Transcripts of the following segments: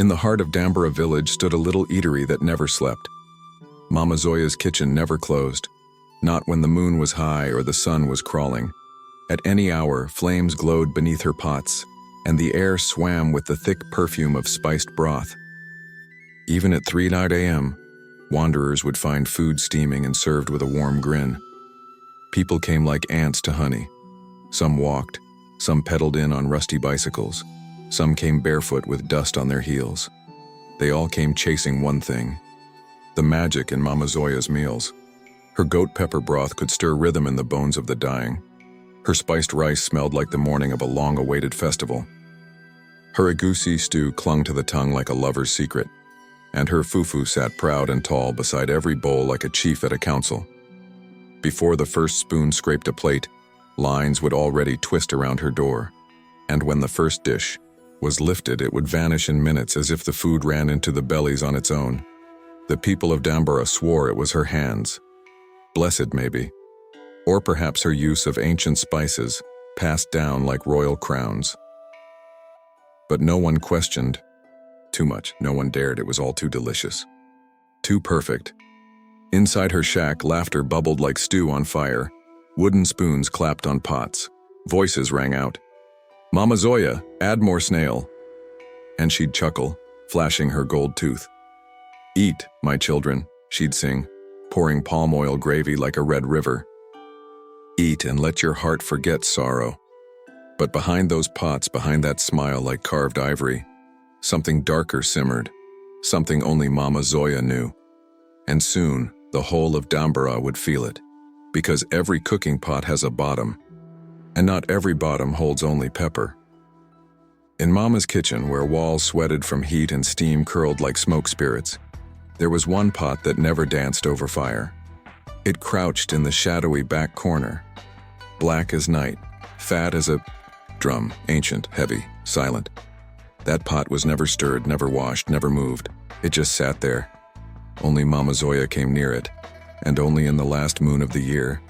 In the heart of Dambara village stood a little eatery that never slept. Mama Zoya's kitchen never closed, not when the moon was high or the sun was crawling. At any hour, flames glowed beneath her pots, and the air swam with the thick perfume of spiced broth. Even at 3 a.m., wanderers would find food steaming and served with a warm grin. People came like ants to honey. Some walked, some pedaled in on rusty bicycles, some came barefoot with dust on their heels. They all came chasing one thing: the magic in Mama Zoya's meals. Her goat pepper broth could stir rhythm in the bones of the dying. Her spiced rice smelled like the morning of a long-awaited festival. Her egusi stew clung to the tongue like a lover's secret, and her fufu sat proud and tall beside every bowl like a chief at a council. Before the first spoon scraped a plate, lines would already twist around her door, and when the first dish was lifted, it would vanish in minutes as if the food ran into the bellies on its own. The people of Dambara swore it was her hands. Blessed, maybe. Or perhaps her use of ancient spices, passed down like royal crowns. But no one questioned. Too much. No one dared. It was all too delicious. Too perfect. Inside her shack, laughter bubbled like stew on fire. Wooden spoons clapped on pots. Voices rang out. "Mama Zoya, add more snail." And she'd chuckle, flashing her gold tooth. "Eat, my children," she'd sing, pouring palm oil gravy like a red river. "Eat and let your heart forget sorrow." But behind those pots, behind that smile like carved ivory, something darker simmered, something only Mama Zoya knew. And soon, the whole of Dambara would feel it, because every cooking pot has a bottom, and not every bottom holds only pepper. In Mama's kitchen, where walls sweated from heat and steam curled like smoke spirits, there was one pot that never danced over fire. It crouched in the shadowy back corner, black as night, fat as a drum, ancient, heavy, silent. That pot was never stirred, never washed, never moved. It just sat there. Only Mama Zoya came near it, and only in the last moon of the year.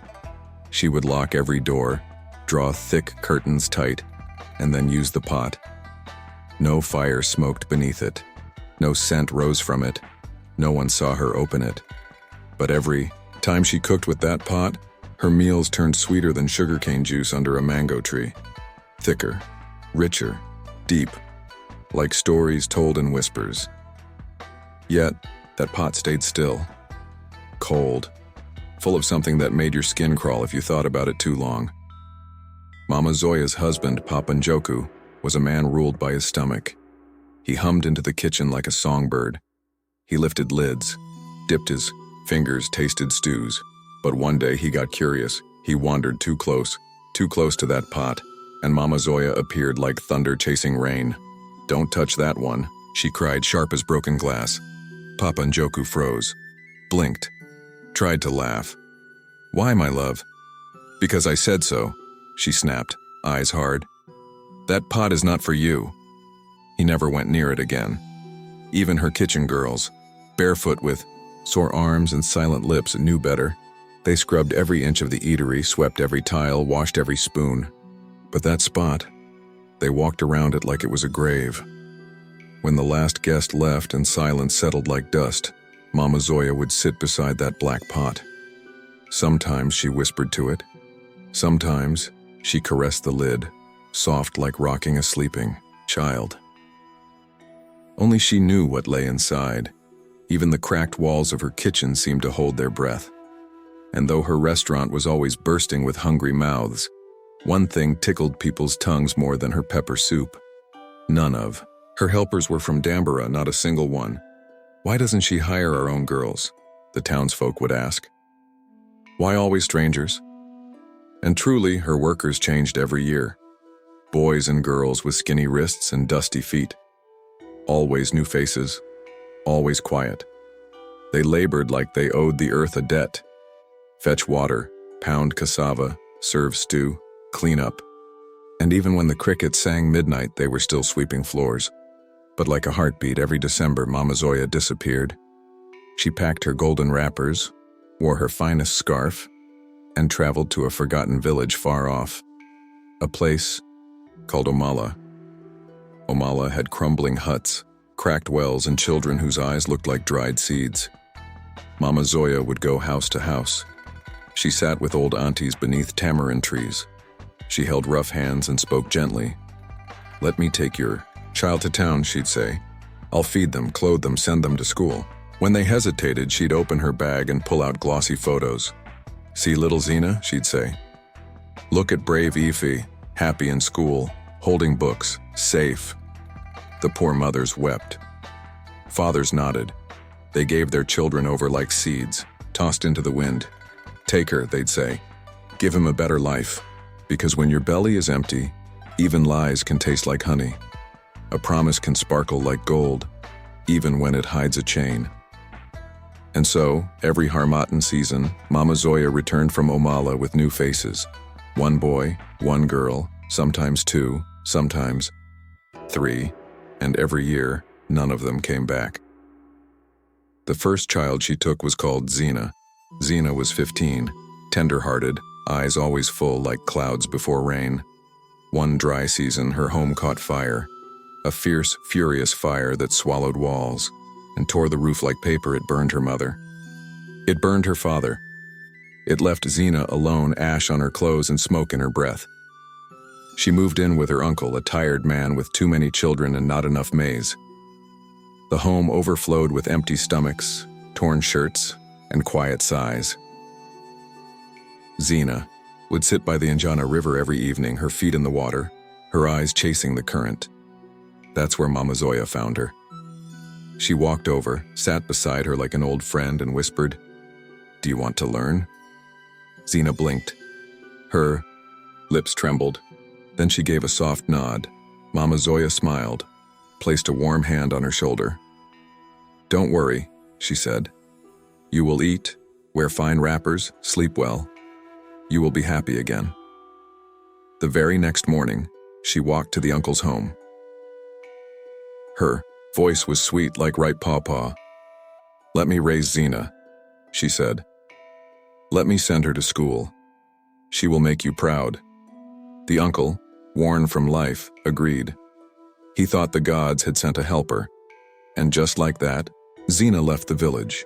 She would lock every door, draw thick curtains tight, and then use the pot. No fire smoked beneath it. No scent rose from it. No one saw her open it. But every time she cooked with that pot, her meals turned sweeter than sugarcane juice under a mango tree. Thicker, richer, deep, like stories told in whispers. Yet, that pot stayed still, cold, full of something that made your skin crawl if you thought about it too long. Mama Zoya's husband, Papa Njoku, was a man ruled by his stomach. He hummed into the kitchen like a songbird. He lifted lids, dipped his fingers, tasted stews. But one day he got curious. He wandered too close to that pot, and Mama Zoya appeared like thunder chasing rain. "Don't touch that one," she cried, sharp as broken glass. Papa Njoku froze, blinked, tried to laugh. "Why, my love?" "Because I said so," she snapped, eyes hard. "That pot is not for you." He never went near it again. Even her kitchen girls, barefoot with sore arms and silent lips, knew better. They scrubbed every inch of the eatery, swept every tile, washed every spoon. But that spot, they walked around it like it was a grave. When the last guest left and silence settled like dust, Mama Zoya would sit beside that black pot. Sometimes she whispered to it. Sometimes she caressed the lid, soft like rocking a sleeping child. Only she knew what lay inside. Even the cracked walls of her kitchen seemed to hold their breath. And though her restaurant was always bursting with hungry mouths, one thing tickled people's tongues more than her pepper soup. None of her helpers were from Dambara, not a single one. "Why doesn't she hire our own girls?" the townsfolk would ask. "Why always strangers?" And truly, her workers changed every year. Boys and girls with skinny wrists and dusty feet. Always new faces, always quiet. They labored like they owed the earth a debt. Fetch water, pound cassava, serve stew, clean up. And even when the crickets sang midnight, they were still sweeping floors. But like a heartbeat, every December, Mama Zoya disappeared. She packed her golden wrappers, wore her finest scarf, and traveled to a forgotten village far off. A place called Omala. Omala had crumbling huts, cracked wells and children whose eyes looked like dried seeds. Mama Zoya would go house to house. She sat with old aunties beneath tamarind trees. She held rough hands and spoke gently. "Let me take your child to town," she'd say. "I'll feed them, clothe them, send them to school." When they hesitated, she'd open her bag and pull out glossy photos. "See little Zina," she'd say. "Look at brave Ify, happy in school, holding books, safe." The poor mothers wept. Fathers nodded. They gave their children over like seeds, tossed into the wind. "Take her," they'd say. "Give him a better life, because when your belly is empty, even lies can taste like honey. A promise can sparkle like gold, even when it hides a chain." And so, every Harmattan season, Mama Zoya returned from Omala with new faces. One boy, one girl, sometimes two, sometimes three, and every year, none of them came back. The first child she took was called Zina. Zina was 15, tender-hearted, eyes always full like clouds before rain. One dry season, her home caught fire. A fierce, furious fire that swallowed walls and tore the roof like paper. It burned her mother. It burned her father. It left Zina alone, ash on her clothes and smoke in her breath. She moved in with her uncle, a tired man with too many children and not enough maize. The home overflowed with empty stomachs, torn shirts, and quiet sighs. Zina would sit by the Anjana River every evening, her feet in the water, her eyes chasing the current. That's where Mama Zoya found her. She walked over, sat beside her like an old friend, and whispered, "Do you want to learn?" Zina blinked. Her lips trembled. Then she gave a soft nod. Mama Zoya smiled, placed a warm hand on her shoulder. "Don't worry," she said. "You will eat, wear fine wrappers, sleep well. You will be happy again." The very next morning, she walked to the uncle's home. Her voice was sweet like ripe pawpaw. "Let me raise Zina," she said. "Let me send her to school. She will make you proud." The uncle, worn from life, agreed. He thought the gods had sent a helper. And just like that, Zina left the village.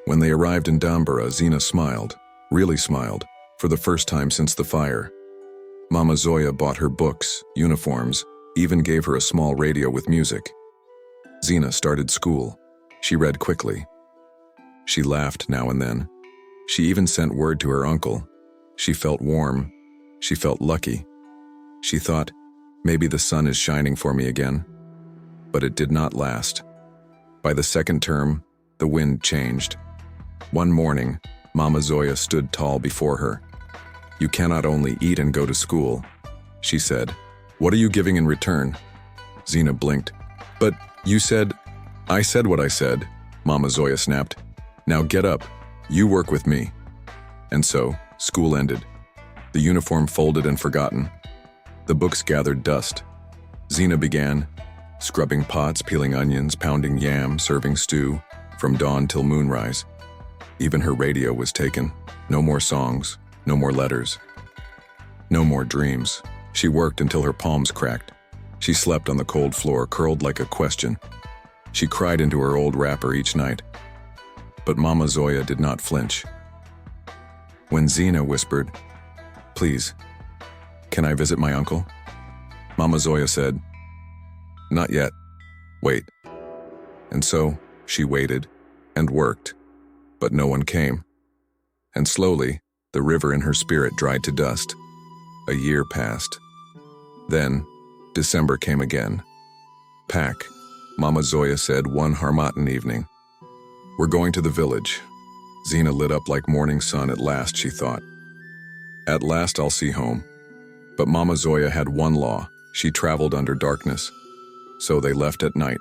When they arrived in Dambara, Zina smiled, really smiled, for the first time since the fire. Mama Zoya bought her books, uniforms, even gave her a small radio with music. Zina started school. She read quickly. She laughed now and then. She even sent word to her uncle. She felt warm. She felt lucky. She thought, maybe the sun is shining for me again. But it did not last. By the second term, the wind changed. One morning, Mama Zoya stood tall before her. "You cannot only eat and go to school," she said. "What are you giving in return?" Zina blinked. "But you said—" "I said what I said," Mama Zoya snapped. "Now get up. You work with me." And so, school ended. The uniform folded and forgotten. The books gathered dust. Zina began, scrubbing pots, peeling onions, pounding yam, serving stew, from dawn till moonrise. Even her radio was taken. No more songs, no more letters, no more dreams. She worked until her palms cracked. She slept on the cold floor, curled like a question. She cried into her old wrapper each night. But Mama Zoya did not flinch. When Zina whispered, "Please, can I visit my uncle?" Mama Zoya said, "Not yet. Wait." And so she waited and worked, but no one came. And slowly, the river in her spirit dried to dust. A year passed. Then, December came again. "Pack," Mama Zoya said one Harmattan evening. "We're going to the village." Zina lit up like morning sun. At last, she thought. At last I'll see home. But Mama Zoya had one law. She traveled under darkness. So they left at night.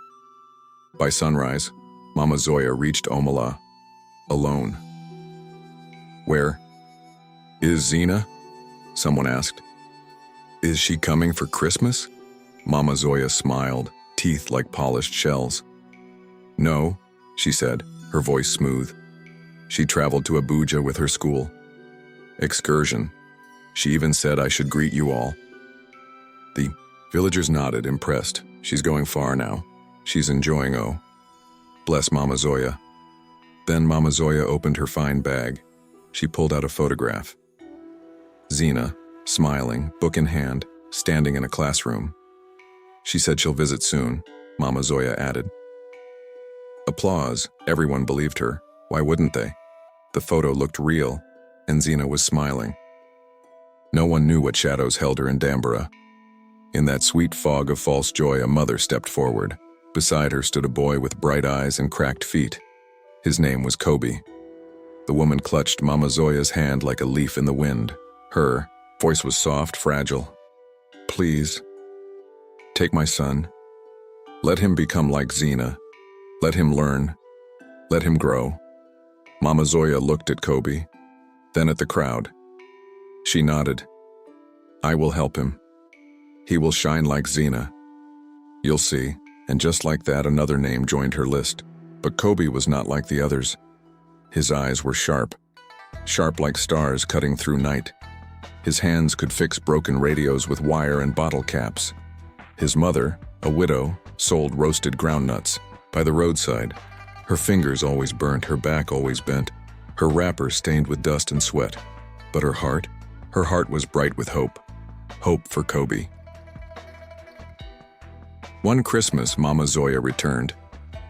By sunrise, Mama Zoya reached Omala, alone. "Where is Zina?" someone asked. "Is she coming for Christmas?" Mama Zoya smiled, teeth like polished shells. "No," she said, her voice smooth. "She traveled to Abuja with her school. Excursion. She even said I should greet you all." The villagers nodded, impressed. "She's going far now." She's enjoying, oh. Bless Mama Zoya. Then Mama Zoya opened her fine bag. She pulled out a photograph. Zena, smiling, book in hand, standing in a classroom. She said she'll visit soon, Mama Zoya added. Applause. Everyone believed her. Why wouldn't they? The photo looked real, and Zena was smiling. No one knew what shadows held her in Dambara. In that sweet fog of false joy, a mother stepped forward. Beside her stood a boy with bright eyes and cracked feet. His name was Kobe. The woman clutched Mama Zoya's hand like a leaf in the wind. Her voice was soft, fragile. Please, take my son. Let him become like Zena. Let him learn. Let him grow. Mama Zoya looked at Kobe, then at the crowd. She nodded. I will help him. He will shine like Zena. You'll see. And just like that, another name joined her list. But Kobe was not like the others. His eyes were sharp like stars cutting through night. His hands could fix broken radios with wire and bottle caps. His mother, a widow, sold roasted groundnuts by the roadside. Her fingers always burnt, her back always bent, her wrapper stained with dust and sweat. But her heart was bright with hope. Hope for Kobe. One Christmas, Mama Zoya returned.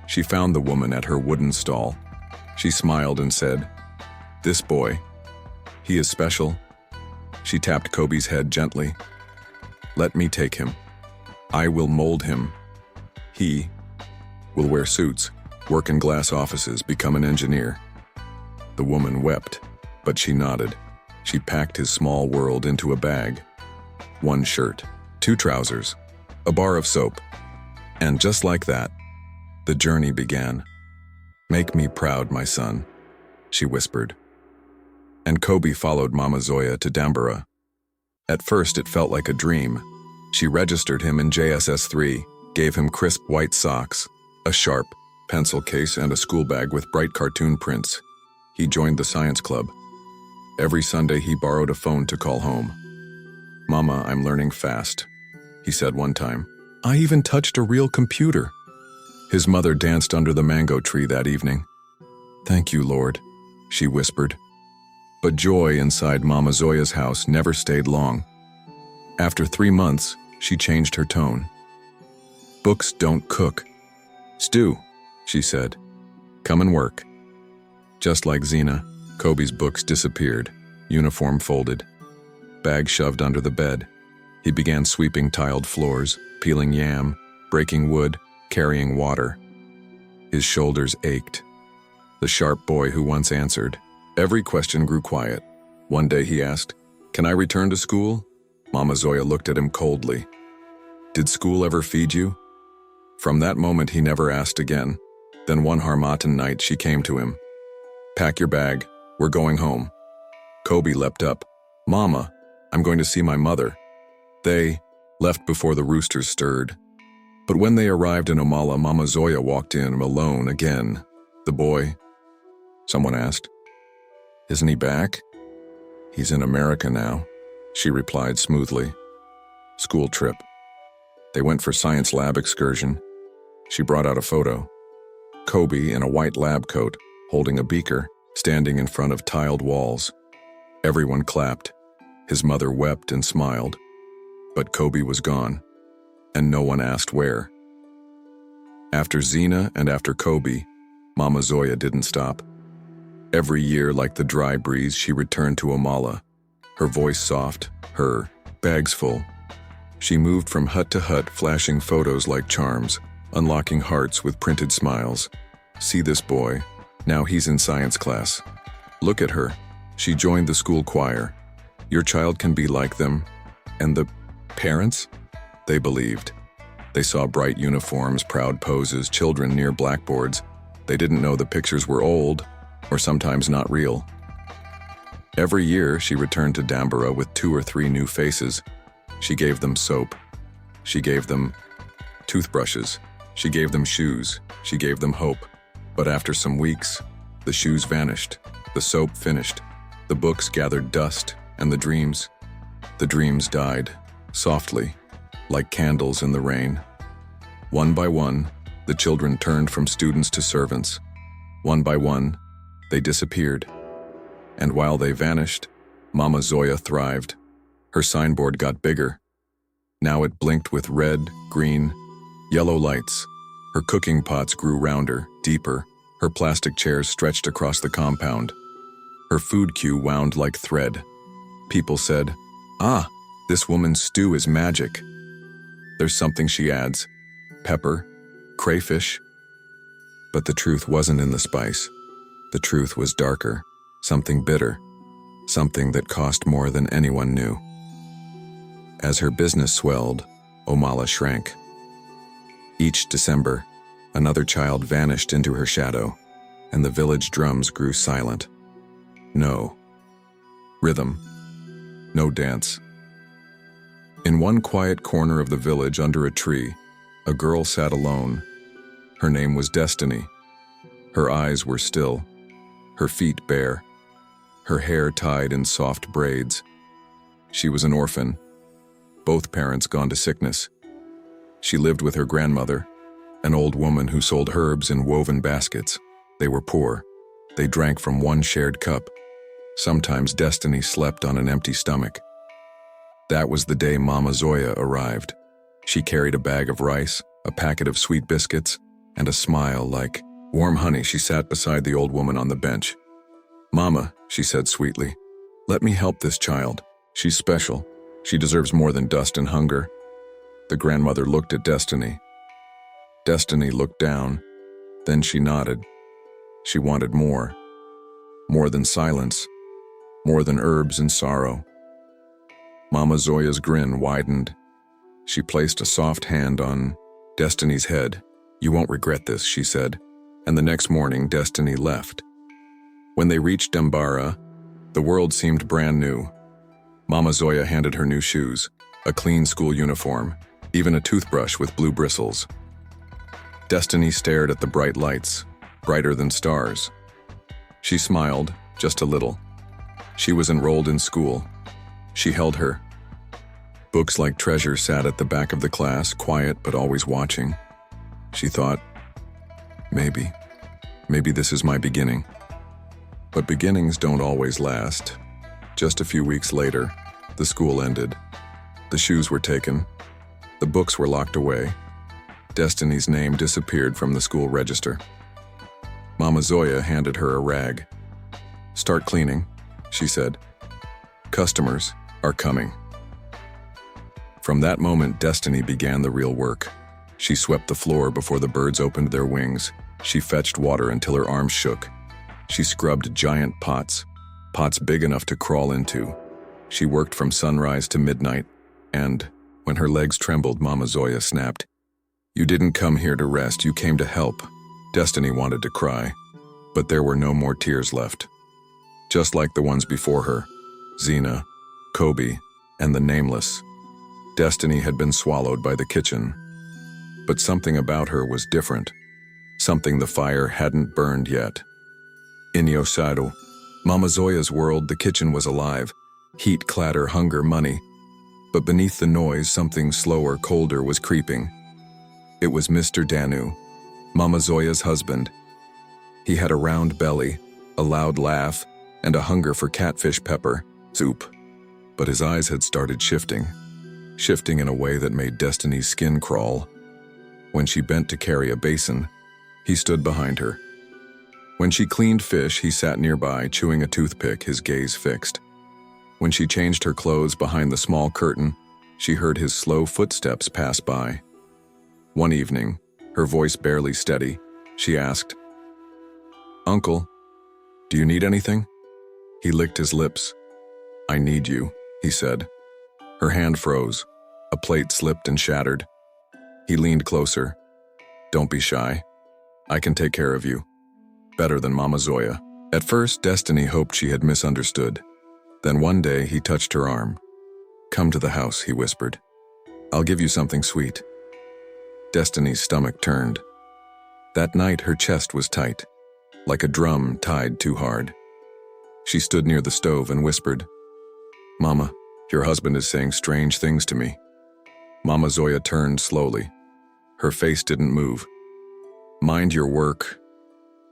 She found the woman at her wooden stall. She smiled and said, "This boy, he is special." She tapped Kobe's head gently. "Let me take him. I will mold him. He will wear suits, work in glass offices, become an engineer." The woman wept, but she nodded. She packed his small world into a bag. 1 shirt, 2 trousers, a bar of soap. And just like that, the journey began. "Make me proud, my son," she whispered. And Kobe followed Mama Zoya to Dambara. At first it felt like a dream. She registered him in JSS 3, gave him crisp white socks, a sharp pencil case, and a school bag with bright cartoon prints. He joined the science club. Every Sunday he borrowed a phone to call home. "Mama, I'm learning fast," he said one time. "I even touched a real computer." His mother danced under the mango tree that evening. "Thank you, Lord," she whispered. But joy inside Mama Zoya's house never stayed long. After 3 months, she changed her tone. "Books don't cook. Stew," she said. "Come and work." Just like Zena, Kobe's books disappeared, uniform folded, bag shoved under the bed. He began sweeping tiled floors, peeling yam, breaking wood, carrying water. His shoulders ached. The sharp boy who once answered every question grew quiet. One day he asked, "Can I return to school?" Mama Zoya looked at him coldly. "Did school ever feed you?" From that moment he never asked again. Then one Harmattan night she came to him. "Pack your bag. We're going home." Kobe leapt up. "Mama, I'm going to see my mother." They left before the roosters stirred. But when they arrived in Omala, Mama Zoya walked in alone again. "The boy?" someone asked. "Isn't he back?" "He's in America now," she replied smoothly. "School trip. They went for science lab excursion." She brought out a photo. Kobe in a white lab coat, holding a beaker, standing in front of tiled walls. Everyone clapped. His mother wept and smiled. But Kobe was gone, and no one asked where. After Zena and after Kobe, Mama Zoya didn't stop. Every year, like the dry breeze, she returned to Omala, her voice soft, her bags full. She moved from hut to hut, flashing photos like charms, unlocking hearts with printed smiles. "See this boy? Now he's in science class. Look at her. She joined the school choir. Your child can be like them." And the parents? They believed. They saw bright uniforms, proud poses, children near blackboards. They didn't know the pictures were old, or sometimes not real. Every year, she returned to Dambara with 2 or 3 new faces. She gave them soap. She gave them toothbrushes. She gave them shoes. She gave them hope. But after some weeks, the shoes vanished. The soap finished. The books gathered dust, and the dreams died, softly, like candles in the rain. One by one, The children turned from students to servants. One by one, they disappeared. And while they vanished, Mama Zoya thrived. Her signboard got bigger. Now it blinked with red, green, yellow lights. Her cooking pots grew rounder, deeper. Her plastic chairs stretched across the compound. Her food queue wound like thread. People said, "Ah, this woman's stew is magic." There's something she adds. Pepper, crayfish. But the truth wasn't in the spice. The truth was darker, something bitter, something that cost more than anyone knew. As her business swelled, Omala shrank. Each December, another child vanished into her shadow, and the village drums grew silent. No rhythm, no dance. In one quiet corner of the village under a tree, a girl sat alone. Her name was Destiny. Her eyes were still, her feet bare, her hair tied in soft braids. She was an orphan, both parents gone to sickness. She lived with her grandmother, an old woman who sold herbs in woven baskets. They were poor. They drank from one shared cup. Sometimes Destiny slept on an empty stomach. That was the day Mama Zoya arrived. She carried a bag of rice, a packet of sweet biscuits, and a smile like warm honey. She sat beside the old woman on the bench. "Mama," she said sweetly, "let me help this child. She's special. She deserves more than dust and hunger." The grandmother looked at Destiny. Destiny looked down. Then she nodded. She wanted more. More than silence. More than herbs and sorrow. Mama Zoya's grin widened. She placed a soft hand on Destiny's head. "You won't regret this," she said. And the next morning, Destiny left. When they reached Dembara, the world seemed brand new. Mama Zoya handed her new shoes, a clean school uniform, even a toothbrush with blue bristles. Destiny stared at the bright lights, brighter than stars. She smiled, just a little. She was enrolled in school. She held her. Books like treasure sat at the back of the class, quiet but always watching. She thought, maybe this is my beginning. But beginnings don't always last. Just a few weeks later, the school ended. The shoes were taken. The books were locked away. Destiny's name disappeared from the school register. Mama Zoya handed her a rag. "Start cleaning," she said. "Customers are coming." From that moment, Destiny began the real work. She swept the floor before the birds opened their wings. She fetched water until her arms shook. She scrubbed giant pots big enough to crawl into. She worked from sunrise to midnight, and when her legs trembled, Mama Zoya snapped, "You didn't come here to rest, you came to help." Destiny wanted to cry, but there were no more tears left. Just like the ones before her, Zena, Kobe, and the Nameless, Destiny had been swallowed by the kitchen. But something about her was different, something the fire hadn't burned yet. In Yosado, Mama Zoya's world, the kitchen was alive. Heat, clatter, hunger, money. But beneath the noise, something slower, colder was creeping. It was Mr. Danu, Mama Zoya's husband. He had a round belly, a loud laugh, and a hunger for catfish pepper soup. But his eyes had started shifting in a way that made Destiny's skin crawl. When she bent to carry a basin, he stood behind her. When she cleaned fish, he sat nearby, chewing a toothpick, his gaze fixed. When she changed her clothes behind the small curtain, she heard his slow footsteps pass by. One evening, her voice barely steady, she asked, "Uncle, do you need anything?" He licked his lips. "I need you," he said. Her hand froze. A plate slipped and shattered. He leaned closer. "Don't be shy. I can take care of you. Better than Mama Zoya." At first, Destiny hoped she had misunderstood. Then one day, he touched her arm. "Come to the house," he whispered. "I'll give you something sweet." Destiny's stomach turned. That night, her chest was tight, like a drum tied too hard. She stood near the stove and whispered, "Mama, your husband is saying strange things to me." Mama Zoya turned slowly. Her face didn't move. Mind your work,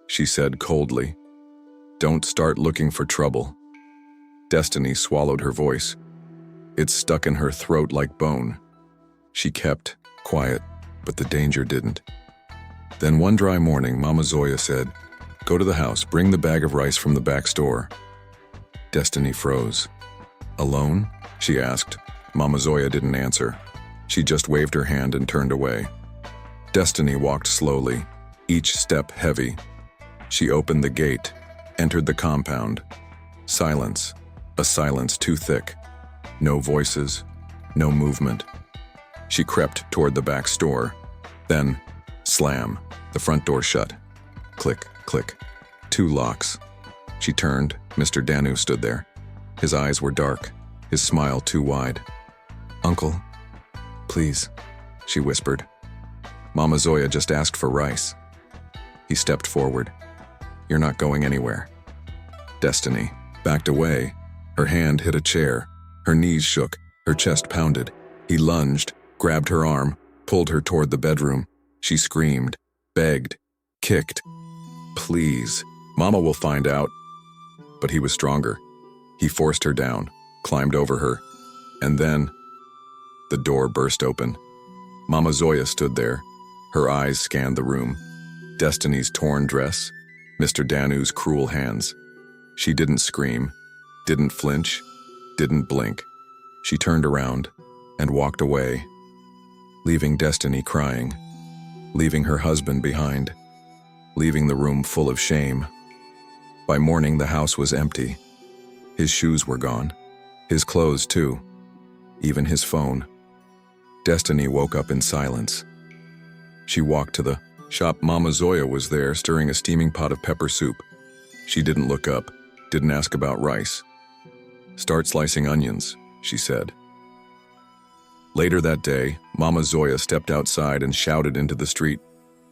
she said coldly. Don't start looking for trouble. Destiny swallowed her voice. It stuck in her throat like bone. She kept quiet, but the danger didn't. Then one dry morning, Mama Zoya said, "Go to the house, bring the bag of rice from the back store." Destiny froze. "Alone?" she asked. Mama Zoya didn't answer. She just waved her hand and turned away. Destiny walked slowly, each step heavy. She opened the gate, entered the compound. Silence, a silence too thick. No voices, no movement. She crept toward the back store. Then, slam, the front door shut. Click, click. 2 locks. She turned. Mr. Danu stood there. His eyes were dark, his smile too wide. "Uncle, please," she whispered. "Mama Zoya just asked for rice." He stepped forward. "You're not going anywhere." Destiny backed away. Her hand hit a chair. Her knees shook. Her chest pounded. He lunged, grabbed her arm, pulled her toward the bedroom. She screamed, begged, kicked. "Please, Mama will find out." But he was stronger. He forced her down, climbed over her, and then the door burst open. Mama Zoya stood there. Her eyes scanned the room. Destiny's torn dress, Mr. Danu's cruel hands. She didn't scream, didn't flinch, didn't blink. She turned around and walked away, leaving Destiny crying, leaving her husband behind, leaving the room full of shame. By morning, the house was empty. His shoes were gone, his clothes too, even his phone. Destiny woke up in silence. She walked to the shop. Mama Zoya was there, stirring a steaming pot of pepper soup. She didn't look up, didn't ask about rice. "Start slicing onions," she said. Later that day, Mama Zoya stepped outside and shouted into the street,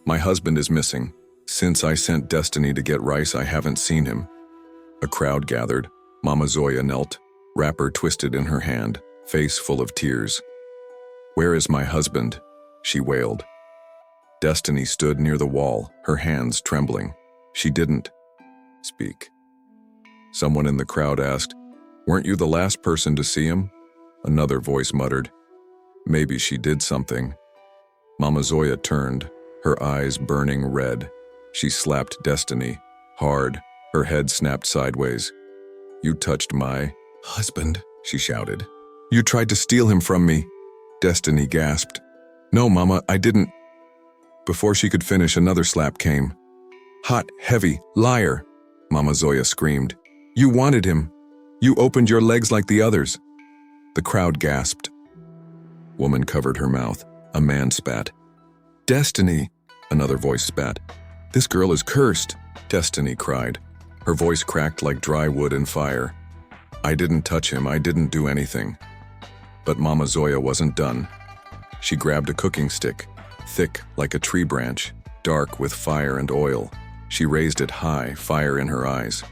"My husband is missing. Since I sent Destiny to get rice, I haven't seen him." A crowd gathered. Mama Zoya knelt, wrapper twisted in her hand, face full of tears. "Where is my husband?" she wailed. Destiny stood near the wall, her hands trembling. She didn't speak. Someone in the crowd asked, "Weren't you the last person to see him?" Another voice muttered, "Maybe she did something." Mama Zoya turned, her eyes burning red. She slapped Destiny, hard, her head snapped sideways. "You touched my husband," she shouted. "You tried to steal him from me." Destiny gasped. "No, Mama, I didn't." Before she could finish, another slap came. "Hot, heavy, liar," Mama Zoya screamed. "You wanted him. You opened your legs like the others." The crowd gasped. Woman covered her mouth. A man spat. "Destiny," another voice spat. "This girl is cursed," Destiny cried. Her voice cracked like dry wood in fire. "I didn't touch him, I didn't do anything." But Mama Zoya wasn't done. She grabbed a cooking stick, thick like a tree branch, dark with fire and oil. She raised it high, fire in her eyes.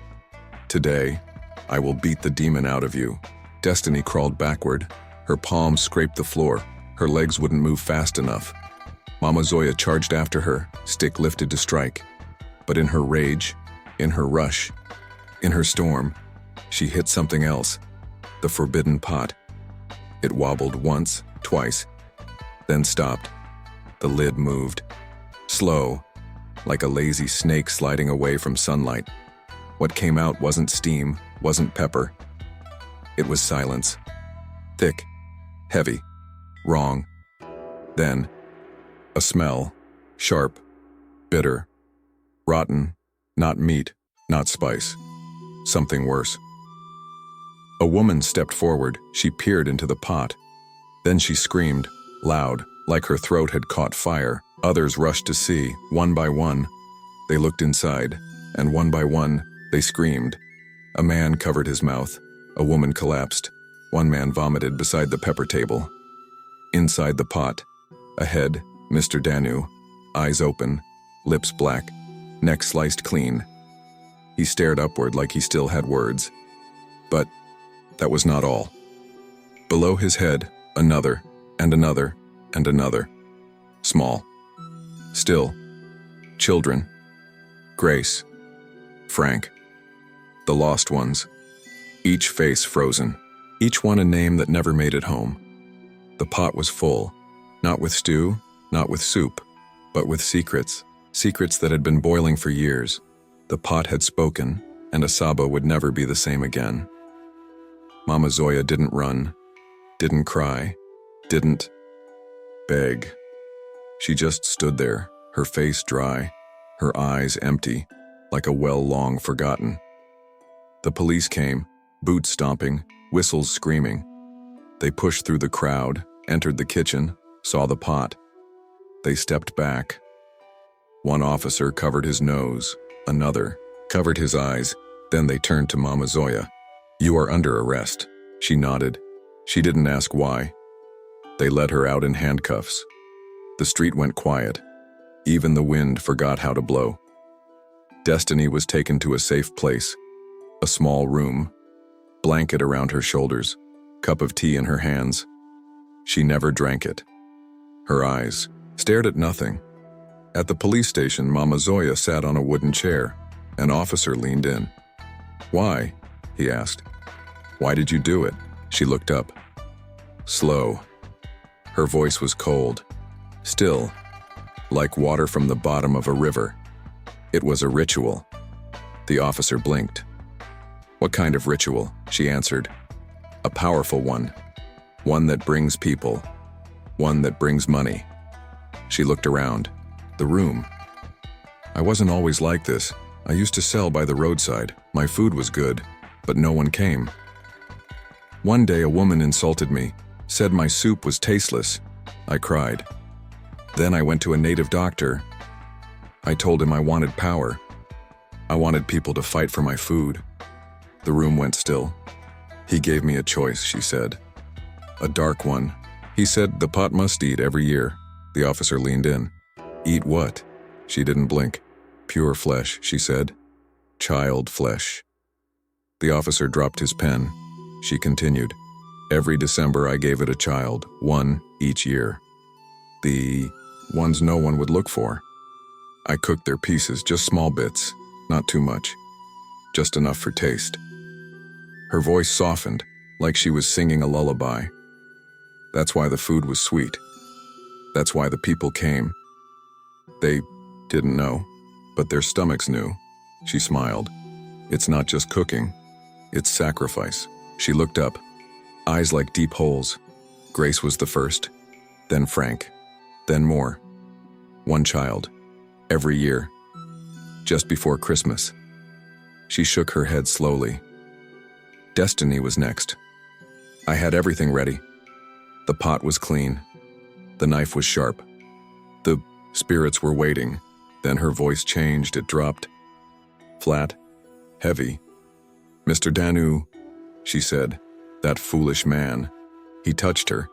"Today, I will beat the demon out of you." Destiny crawled backward. Her palms scraped the floor. Her legs wouldn't move fast enough. Mama Zoya charged after her, stick lifted to strike. But in her rage, in her rush, in her storm, she hit something else, the forbidden pot. It wobbled once, twice, then stopped. The lid moved, slow, like a lazy snake sliding away from sunlight. What came out wasn't steam, wasn't pepper. It was silence. Thick, heavy, wrong. Then, a smell, sharp, bitter, rotten, not meat, not spice. Something worse. A woman stepped forward. She peered into the pot. Then she screamed, loud, like her throat had caught fire. Others rushed to see, one by one. They looked inside, and one by one, they screamed. A man covered his mouth. A woman collapsed. One man vomited beside the pepper table. Inside the pot, a head, Mr. Danu, eyes open, lips black, neck sliced clean. He stared upward like he still had words. But that was not all. Below his head, another, and another, and another. Small. Still. children. Grace, Frank, the lost ones. Each face frozen, each one a name that never made it home. The pot was full, not with stew, not with soup, but with secrets, secrets that had been boiling for years. The pot had spoken, and Asaba would never be the same again. Mama Zoya didn't run, didn't cry, didn't beg. She just stood there, her face dry, her eyes empty, like a well long forgotten. The police came, boots stomping, whistles screaming. They pushed through the crowd, entered the kitchen, saw the pot. They stepped back. One officer covered his nose, another covered his eyes. Then they turned to Mama Zoya. "You are under arrest." She nodded. She didn't ask why. They led her out in handcuffs. The street went quiet. Even the wind forgot how to blow. Destiny was taken to a safe place, a small room, blanket around her shoulders, cup of tea in her hands. She never drank it. Her eyes stared at nothing. At the police station, Mama Zoya sat on a wooden chair. An officer leaned in. "Why?" he asked. "Why did you do it?" She looked up. Slow. Her voice was cold, still, like water from the bottom of a river. It was a ritual. The officer blinked. "What kind of ritual?" she answered. "A powerful one. One that brings people. One that brings money." She looked around. The room. "I wasn't always like this. I used to sell by the roadside. My food was good, but no one came. One day a woman insulted me, said my soup was tasteless. I cried. Then I went to a native doctor. I told him I wanted power. I wanted people to fight for my food." The room went still. "He gave me a choice," she said. "A dark one. He said the pot must eat every year." The officer leaned in. "Eat what?" She didn't blink. "Pure flesh," she said. "Child flesh." The officer dropped his pen. She continued. "Every December I gave it a child, one each year. The ones no one would look for. I cooked their pieces, just small bits, not too much, just enough for taste." Her voice softened, like she was singing a lullaby. "That's why the food was sweet. That's why the people came. They didn't know, but their stomachs knew." She smiled. "It's not just cooking, it's sacrifice." She looked up, eyes like deep holes. Grace was the first, then Frank, then more. One child, every year, just before Christmas. She shook her head slowly. Destiny was next. I had everything ready. The pot was clean. The knife was sharp. The spirits were waiting. Then her voice changed. It dropped. Flat, heavy. "Mr. Danu," she said, "that foolish man. He touched her.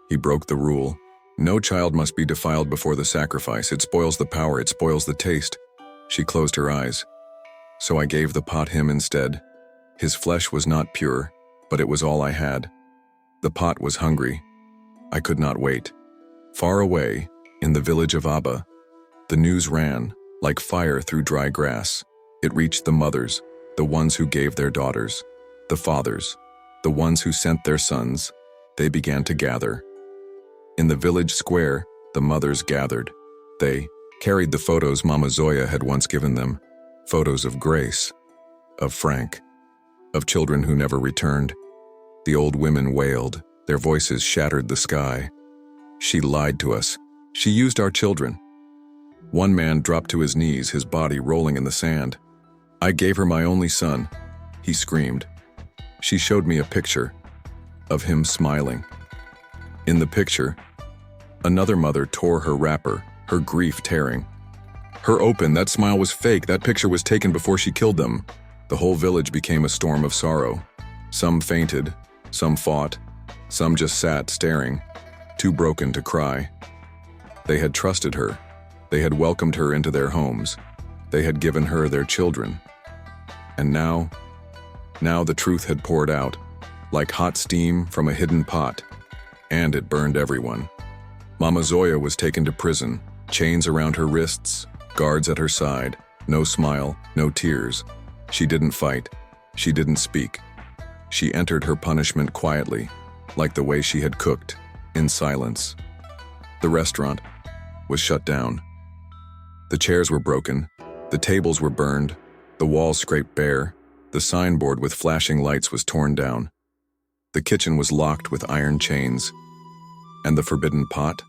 He broke the rule. No child must be defiled before the sacrifice. It spoils the power. It spoils the taste." She closed her eyes. "So I gave the pot him instead. His flesh was not pure, but it was all I had. The pot was hungry. I could not wait." Far away, in the village of Asaba, the news ran, like fire through dry grass. It reached the mothers, the ones who gave their daughters, the fathers, the ones who sent their sons. They began to gather. In the village square, the mothers gathered. They carried the photos Mama Zoya had once given them, photos of Grace, of Frank, of children who never returned. The old women wailed. Their voices shattered the sky. "She lied to us. She used our children." One man dropped to his knees, his body rolling in the sand. "I gave her my only son," he screamed. She showed me a picture of him smiling. In the picture, another mother tore her wrapper, her grief tearing. Her open, that smile was fake. That picture was taken before she killed them. The whole village became a storm of sorrow. Some fainted, some fought, some just sat staring, too broken to cry. They had trusted her. They had welcomed her into their homes. They had given her their children. And now the truth had poured out, like hot steam from a hidden pot, and it burned everyone. Mama Zoya was taken to prison, chains around her wrists, Guards at her side, no smile, no tears. She didn't fight. She didn't speak. She entered her punishment quietly, like the way she had cooked, in silence. The restaurant was shut down. The chairs were broken, the tables were burned, the walls scraped bare, the signboard with flashing lights was torn down. The kitchen was locked with iron chains. And the forbidden pot?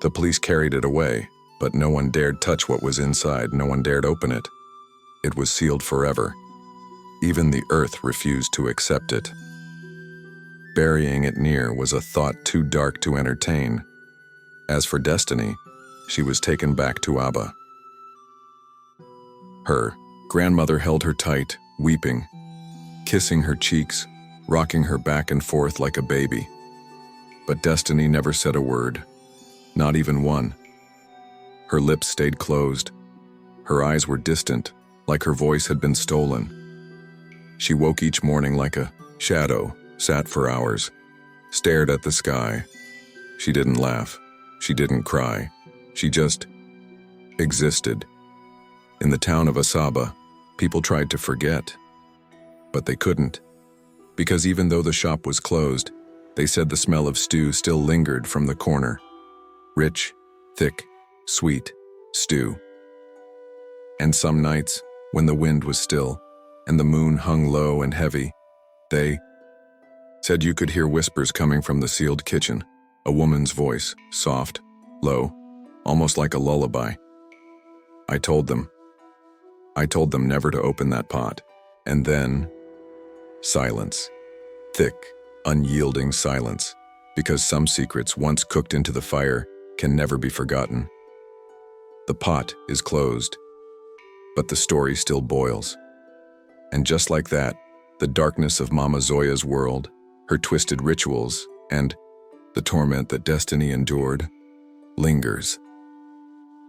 The police carried it away, but no one dared touch what was inside, no one dared open it. It was sealed forever. Even the earth refused to accept it. Burying it near was a thought too dark to entertain. As for Destiny, she was taken back to Abba. Her grandmother held her tight, weeping, kissing her cheeks, rocking her back and forth like a baby. But Destiny never said a word, not even one. Her lips stayed closed. Her eyes were distant, like her voice had been stolen. She woke each morning like a shadow, sat for hours, stared at the sky. She didn't laugh. She didn't cry. She just existed. In the town of Asaba, people tried to forget, but they couldn't. Because even though the shop was closed, they said the smell of stew still lingered from the corner. Rich, thick, sweet stew. And some nights, when the wind was still, and the moon hung low and heavy, they said you could hear whispers coming from the sealed kitchen, a woman's voice, soft, low, almost like a lullaby. I told them never to open that pot. And then, silence. Thick, unyielding silence, because some secrets once cooked into the fire can never be forgotten. The pot is closed, but the story still boils. And just like that, the darkness of Mama Zoya's world, her twisted rituals, and the torment that Destiny endured, lingers.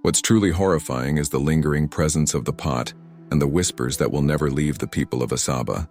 What's truly horrifying is the lingering presence of the pot and the whispers that will never leave the people of Asaba.